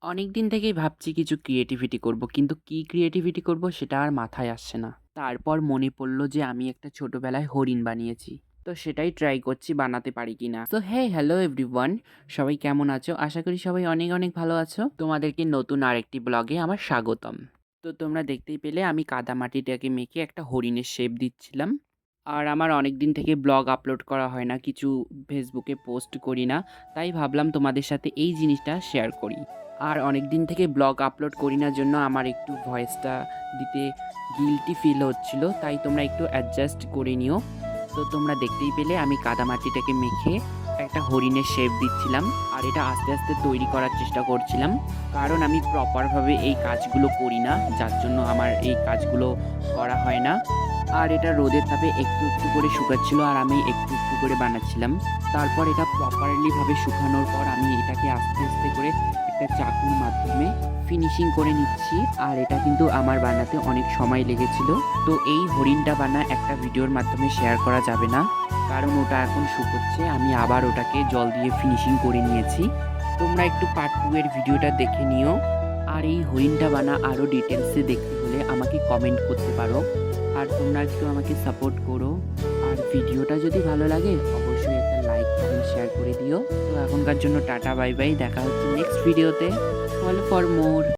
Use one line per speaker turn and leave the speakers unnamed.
অনেক দিন থেকেই ভাবছি কিছু ক্রিয়েটিভিটি করব। কিন্তু কি ক্রিয়েটিভিটি করব সেটা আর মাথায় আসছে না। তারপর মনে পড়ল যে আমি একটা ছোটবেলায় হরিণ বানিয়েছি। তো সেটাই ট্রাই করছি বানাতে পারি কিনা। তো হ্যালো এভরিওয়ান, সবাই কেমন আছো? আশা করি সবাই অনেক অনেক ভালো আছো। তোমাদেরকে নতুন আরেকটি ব্লগে আমার স্বাগতম। তো তোমরা দেখতেই পেলে আমি কাদামাটিটাকে মেখে একটা হরিণের শেপ দিচ্ছিলাম। আর আমার অনেক দিন থেকে ব্লগ আপলোড করা হয় না, কিছু ফেসবুকে পোস্ট করি না। তাই ভাবলাম তোমাদের সাথে এই জিনিসটা শেয়ার করি। আর অনেক দিন থেকে ব্লগ আপলোড করি না জন্য আমার একটু ভয়েসটা দিতে গিল্টি ফিল হচ্ছিল, তাই তোমরা একটু অ্যাডজাস্ট করে নিও। তো তোমরা দেখতেই পেলে আমি কাদামাটিটাকে মেখে একটা হরিণের শেপ দিচ্ছিলাম। আর এটা আস্তে আস্তে তৈরি করার চেষ্টা করছিলাম, কারণ আমি প্রপারভাবে এই কাজগুলো করি না, যার জন্য আমার এই কাজগুলো করা হয় না। আর এটা রোদের তাপে একটু একটু করে শুকাচ্ছিল আর আমি একটু একটু করে বানাচ্ছিলাম। তারপর এটা প্রপারলিভাবে শুকানোর পর আমি এটাকে আস্তে আস্তে করে একটা চাকুর মাধ্যমে ফিনিশিং করে নিচ্ছি। আর এটা কিন্তু আমার বানাতে অনেক সময় লেগেছিল। তো এই হরিণটা বানা একটা ভিডিওর মাধ্যমে শেয়ার করা যাবে না, কারণ ওটা এখন শুকোচ্ছে। আমি আবার ওটাকে জল দিয়ে ফিনিশিং করে নিয়েছি। তোমরা একটু পার্ট 2 এর ভিডিওটা দেখে নিও। আর এই হরিণটা বানা আরও ডিটেলসে দেখতে হলে আমাকে কমেন্ট করতে পারো। আর তোমরা একটু আমাকে সাপোর্ট করো। আর ভিডিওটা যদি ভালো লাগে অবশ্যই একটা লাইক কমেন্ট শেয়ার করে দিও। তো এখনকার জন্য টাটা, বাই বাই, দেখা হচ্ছে নেক্সট ভিডিওতে। Follow for more.